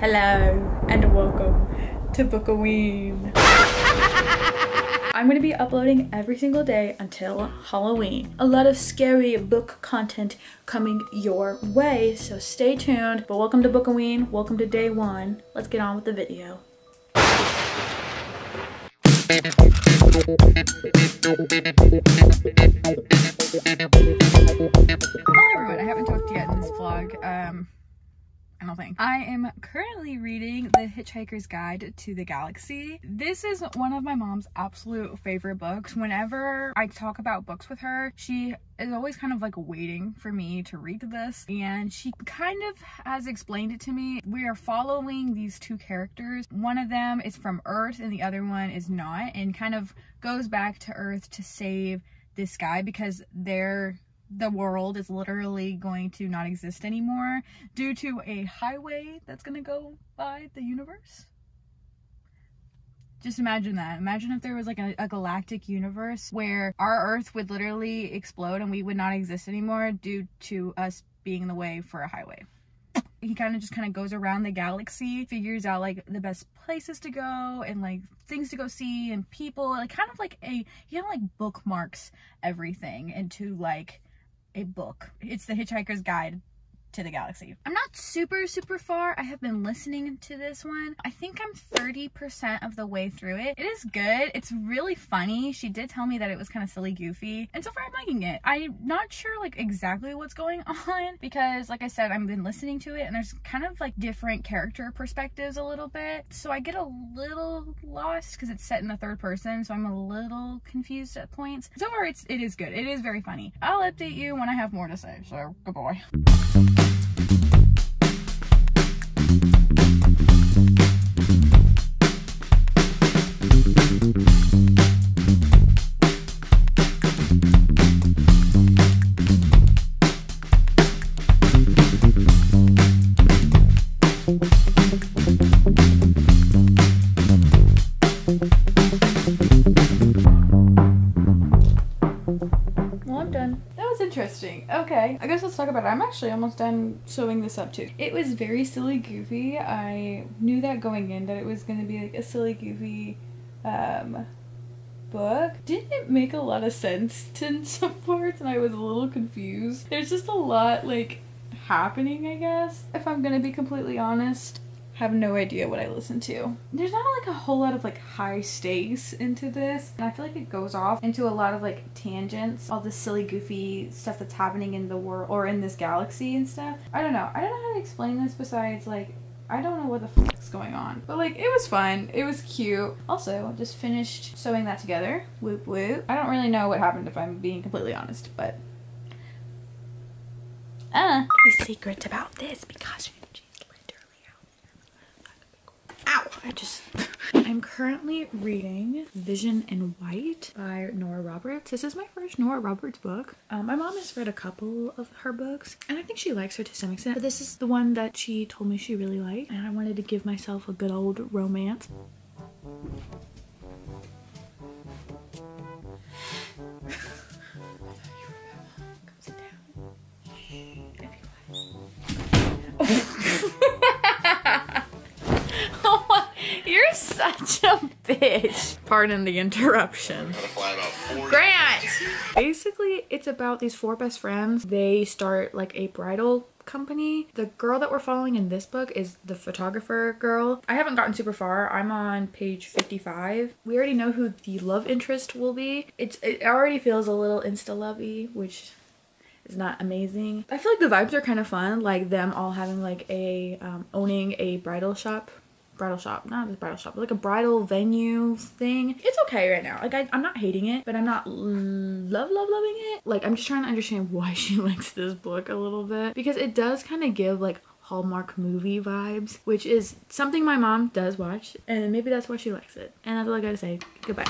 Hello and welcome to Book-A-Ween. I'm going to be uploading every single day until Halloween. A lot of scary book content coming your way, so stay tuned. But welcome to Book-A-Ween, welcome to day one. Let's get on with the video. Hello everyone, I haven't talked yet in this vlog. I don't think. I am currently reading The Hitchhiker's Guide to the Galaxy. This is one of my mom's absolute favorite books. Whenever I talk about books with her, she is always kind of like waiting for me to read this, and she kind of has explained it to me. We are following these two characters. One of them is from Earth and the other one is not, and kind of goes back to Earth to save this guy because the world is literally going to not exist anymore due to a highway that's gonna go by the universe. Just imagine that. Imagine if there was like a galactic universe where our Earth would literally explode and we would not exist anymore due to us being in the way for a highway. He kind of goes around the galaxy, figures out like the best places to go and like things to go see and people, like he bookmarks everything into like a book. It's The Hitchhiker's Guide to the Galaxy. I'm not super far. I have been listening to this one. I think I'm 30% of the way through it. It is good. It's really funny. She did tell me that it was kind of silly goofy, and so far I'm liking it. I'm not sure like exactly what's going on because like I said, I've been listening to it and there's kind of like different character perspectives a little bit, so I get a little lost because it's set in the third person, so I'm a little confused at points. So far it is good. It is very funny. I'll update you when I have more to say, so goodbye. Well, I'm done. That was interesting. Okay, I guess let's talk about it. I'm actually almost done sewing this up too. It was very silly goofy. I knew that going in that it was going to be like a silly goofy book. Didn't make a lot of sense in some parts and I was a little confused. There's just a lot like happening, I guess, if I'm gonna be completely honest. Have no idea what I listen to. There's not like a whole lot of like high stakes into this, and I feel like it goes off into a lot of like tangents, all this silly goofy stuff that's happening in the world or in this galaxy and stuff. I don't know how to explain this besides like I don't know what the fuck's going on, but like it was fun, it was cute. Also just finished sewing that together. Whoop whoop. I don't really know what happened if I'm being completely honest, but the secret about this because I'm currently reading Vision in White by Nora Roberts. This is my first Nora Roberts book. My mom has read a couple of her books and I think she likes her to some extent, but this is the one that she told me she really liked and I wanted to give myself a good old romance. You're such a bitch. Pardon the interruption. Grant! Basically, it's about these four best friends. They start like a bridal company. The girl that we're following in this book is the photographer girl. I haven't gotten super far. I'm on page 55. We already know who the love interest will be. It already feels a little insta-lovey, which is not amazing. I feel like the vibes are kind of fun, like them all having like a owning a bridal shop, not a bridal shop, but like a bridal venue thing. It's okay right now. Like I'm not hating it, but I'm not loving it. Like I'm just trying to understand why she likes this book a little bit, because it does kind of give like Hallmark movie vibes, which is something my mom does watch, and maybe that's why she likes it. And that's all I gotta say. Goodbye.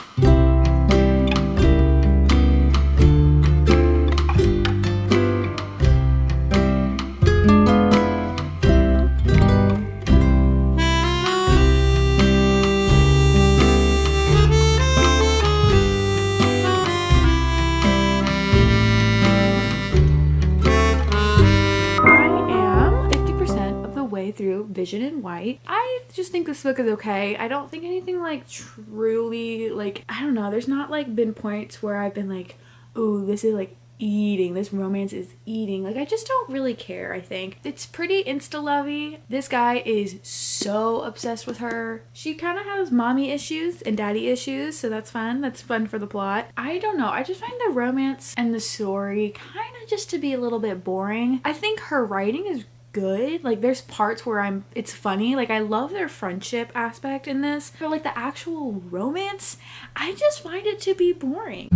through through Vision in White. I just think this book is okay. I don't think anything like truly like, I don't know, there's not like been points where I've been like, ooh, this is like eating, this romance is eating. Like, I just don't really care. I think it's pretty insta-lovey. This guy is so obsessed with her. She kind of has mommy issues and daddy issues, so that's fun. That's fun for the plot. I don't know, I just find the romance and the story kind of just to be a little bit boring. I think her writing is good. Like, there's parts where it's funny. Like, I love their friendship aspect in this, but like the actual romance, I just find it to be boring.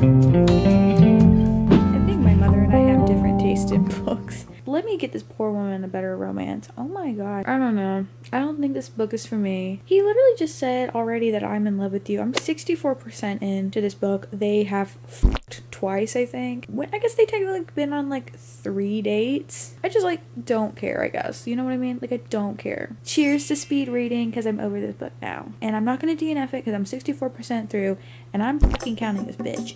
I think my mother and I have different taste in books. Let me get this poor woman a better romance. Oh my god. I don't know. I don't think this book is for me. He literally just said already that I'm in love with you. I'm 64% into this book. They have fucked twice, I think. I guess they technically been on like 3 dates. I just like don't care, I guess. You know what I mean? Like, I don't care. Cheers to speed reading, because I'm over this book now. And I'm not going to DNF it because I'm 64% through and I'm fucking counting this bitch.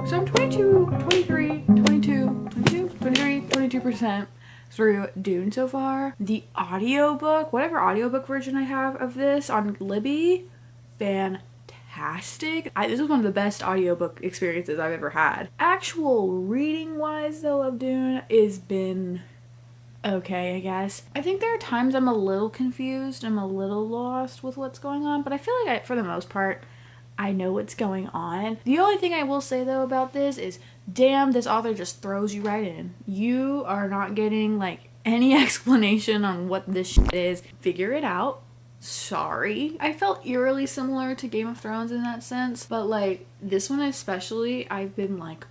So I'm 22% through Dune so far. The audiobook, whatever audiobook version I have of this on Libby, fantastic. This is one of the best audiobook experiences I've ever had. Actual reading wise though of Dune has been okay, I guess. I think there are times I'm a little confused, I'm a little lost with what's going on, but I feel like for the most part I know what's going on. The only thing I will say though about this is, damn, this author just throws you right in. You are not getting like any explanation on what this shit is. Figure it out. Sorry. I felt eerily similar to Game of Thrones in that sense, but like this one especially, I've been like,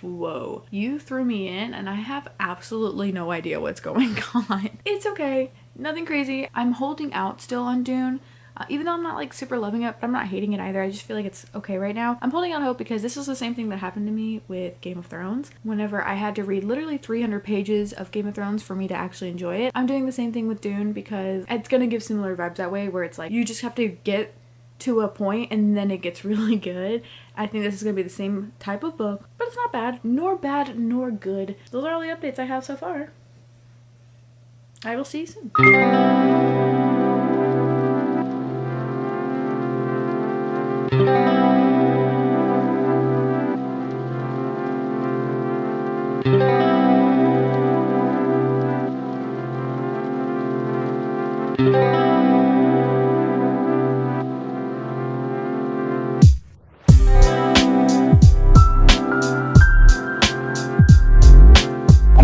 whoa, you threw me in and I have absolutely no idea what's going on. It's okay. Nothing crazy. I'm holding out still on Dune. Even though I'm not like super loving it, but I'm not hating it either. I just feel like it's okay right now. I'm holding out hope because this was the same thing that happened to me with Game of Thrones. Whenever I had to read literally 300 pages of Game of Thrones for me to actually enjoy it. I'm doing the same thing with Dune because it's gonna give similar vibes that way, where it's like you just have to get to a point and then it gets really good. I think this is gonna be the same type of book, but it's not bad nor good. Those are all the updates I have so far. I will see you soon. You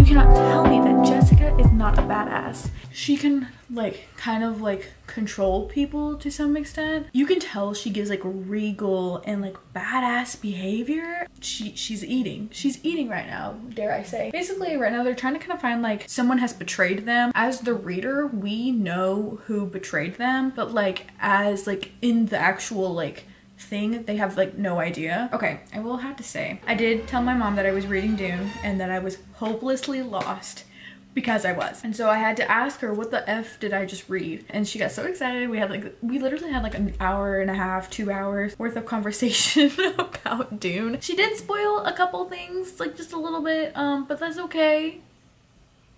cannot tell me that Jessica is not a badass. She can like kind of like control people to some extent. You can tell she gives like regal and like badass behavior. She's eating right now, dare I say. Basically right now they're trying to kind of find like someone has betrayed them. As the reader, we know who betrayed them, but like as like in the actual like thing, they have like no idea. Okay, I will have to say, I did tell my mom that I was reading Dune and that I was hopelessly lost, because I was. And so I had to ask her, what the F did I just read? And she got so excited. We literally had like an hour and a half, 2 hours worth of conversation about Dune. She did spoil a couple things, like just a little bit, but that's okay.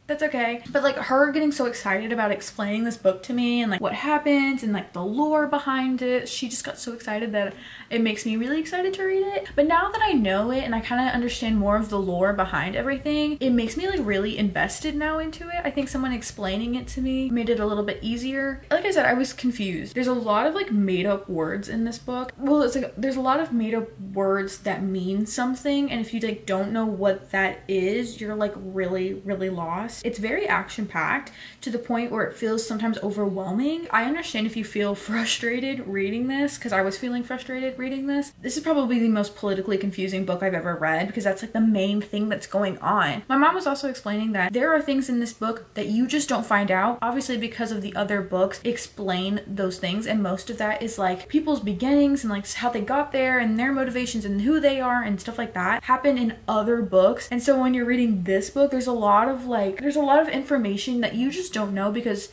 That's okay. But like her getting so excited about explaining this book to me and like what happens and like the lore behind it, she just got so excited that it makes me really excited to read it. But now that I know it and I kind of understand more of the lore behind everything, it makes me like really invested now into it. I think someone explaining it to me made it a little bit easier. Like I said, I was confused. There's a lot of like made up words in this book. Well, it's like there's a lot of made up words that mean something, and if you like don't know what that is, you're like really lost. plus it's very action-packed to the point where it feels sometimes overwhelming. I understand if you feel frustrated reading this, because I was feeling frustrated reading this. This is probably the most politically confusing book I've ever read, because that's like the main thing that's going on. My mom was also explaining that there are things in this book that you just don't find out, obviously because of the other books explain those things, and most of that is like people's beginnings and like how they got there and their motivations and who they are and stuff like that happen in other books. And so when you're reading this book, there's a lot of information that you just don't know because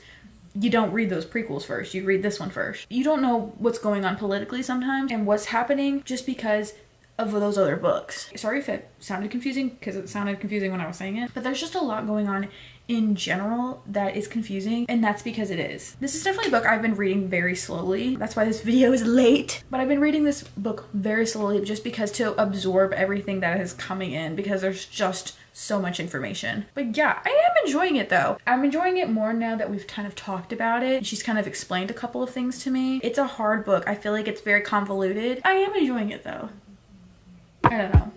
you don't read those prequels first. You read this one first. You don't know what's going on politically sometimes and what's happening just because of those other books. Sorry if it sounded confusing, because it sounded confusing when I was saying it, but there's just a lot going on in general that is confusing, and that's because it is. This is definitely a book I've been reading very slowly. That's why this video is late, but I've been reading this book very slowly just because to absorb everything that is coming in, because there's just so much information. But yeah, I am enjoying it though. I'm enjoying it more now that we've kind of talked about it. She's kind of explained a couple of things to me. It's a hard book. I feel like it's very convoluted. I am enjoying it though. I don't know.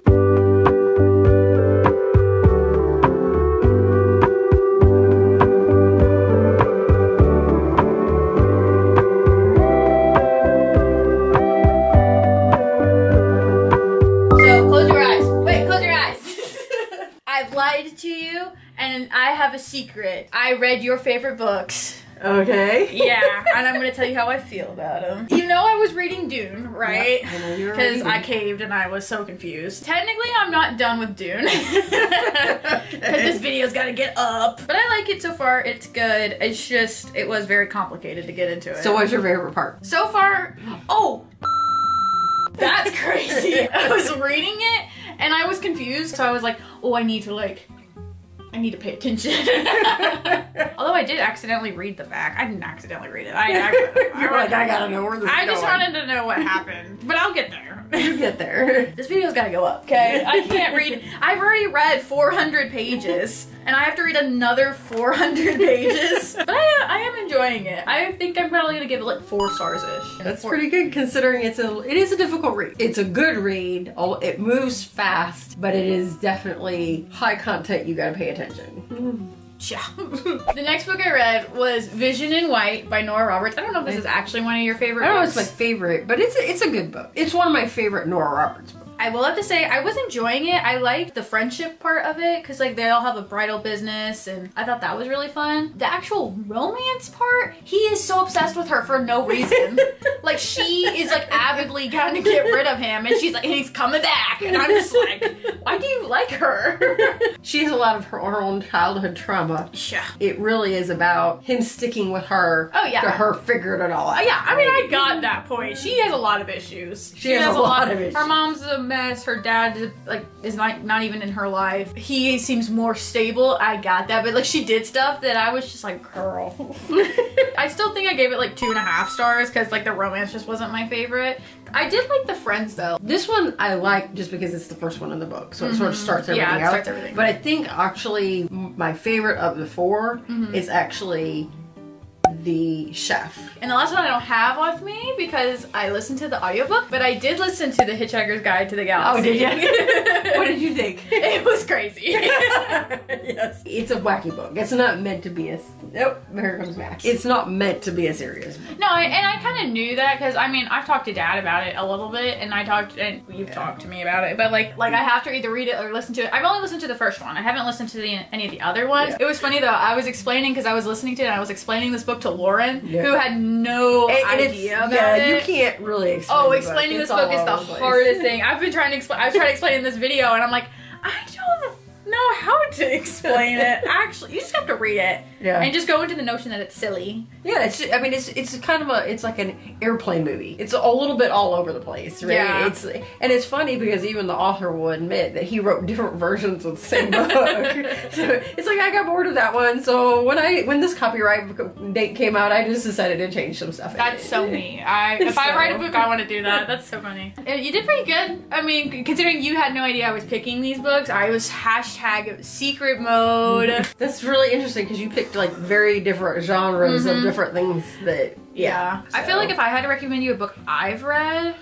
To you, and I have a secret. I read your favorite books. Okay. Yeah, and I'm gonna tell you how I feel about them. You know I was reading Dune, right? Yep, I know you were because reading. I caved and I was so confused. Technically, I'm not done with Dune. Because this video's gotta get up. But I like it so far. It's good. It's just, it was very complicated to get into it. So what's your favorite part? So far, oh! That's crazy. I was reading it and I was confused. So I was like, oh, I need to pay attention. Although I did accidentally read the back. I didn't accidentally read it. You're like, I gotta know where this is going. I just wanted to know what happened. But I'll get there. You get there. This video's gotta go up, okay? I can't read. I've already read 400 pages. And I have to read another 400 pages. But I am enjoying it. I think I'm probably gonna give it like 4 stars-ish. That's pretty good considering it is a difficult read. It's a good read. It moves fast, but it is definitely high content. You gotta pay attention. Yeah. The next book I read was Vision in White by Nora Roberts. I don't know if this is actually one of your favorite I don't know books. if it's my favorite, but it's a good book. It's one of my favorite Nora Roberts books. I will have to say, I was enjoying it. I liked the friendship part of it, because like they all have a bridal business, and I thought that was really fun. The actual romance part, he is so obsessed with her for no reason. Like she is like avidly trying to get rid of him, and she's like, he's coming back. And I'm just like, why do you like her? She has a lot of her own childhood trauma. Yeah. It really is about him sticking with her. Oh yeah. To her figuring it all out. Yeah, I mean, I got that point. She has a lot of issues. She has a lot of issues. Her mom's a mess. Her dad is not even in her life. He seems more stable. I got that, but like she did stuff that I was just like, girl. I still think I gave it like 2.5 stars because like the romance just wasn't my favorite. I did like the friends though. This one I like just because it's the first one in the book, so it sort of starts everything out. Yeah, it starts everything. But I think actually my favorite of the 4 is actually the chef. And the last one I don't have with me because I listened to the audiobook, but I did listen to The Hitchhiker's Guide to the Galaxy. Oh, did you? What did you think? It was crazy. Yes. It's a wacky book. It's not meant to be nope, here comes Max. It's not meant to be a serious book. No, and I kind of knew that because I mean, I've talked to Dad about it a little bit, and you've talked to me about it, but like I have to either read it or listen to it. I've only listened to the first one. I haven't listened to any of the other ones. Yeah. It was funny though. I was explaining, because I was listening to it, and I was explaining this book to Lauren, who had no idea about it. You can't really explain. Oh, explaining this book is the hardest thing. I've tried to explain in this video, and I'm like, I don't know how to explain it. Actually, you just have to read it. Yeah. And just go into the notion that it's silly. Yeah, it's kind of it's like an airplane movie. It's a little bit all over the place, right? Yeah. It's funny because even the author will admit that he wrote different versions of the same book. So it's like I got bored of that one, so when this copyright date came out, I just decided to change some stuff. That's so me. If I write a book, I want to do that. That's so funny. You did pretty good. I mean, considering you had no idea I was picking these books, I was hashtag secret mode. That's really interesting because you picked like very different genres of different things that. Yeah. So. I feel like if I had to recommend you a book I've read,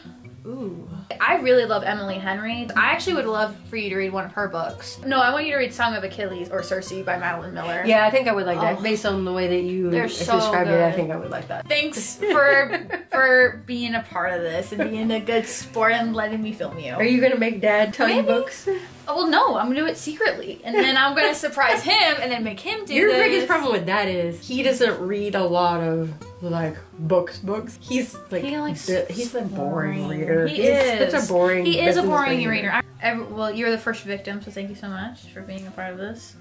ooh. I really love Emily Henry. I actually would love for you to read one of her books. No, I want you to read Song of Achilles or Circe by Madeline Miller. Yeah, I think I would like that. Based on the way that you so described good. it, I think I would like that. Thanks for being a part of this and being a good sport and letting me film you. Are you gonna make Dad tell you books? Oh, well, no, I'm gonna do it secretly, and then I'm gonna surprise him, and then make him do Your this. biggest problem with that is he doesn't read a lot of like books. He's like he's a boring reader. He's such a boring. He is a boring reader. Well, you're the first victim, so thank you so much for being a part of this.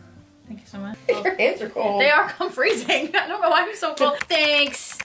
Thank you so much. Your hands are cold. They are. I'm freezing. I don't know why I'm so cold. Thanks.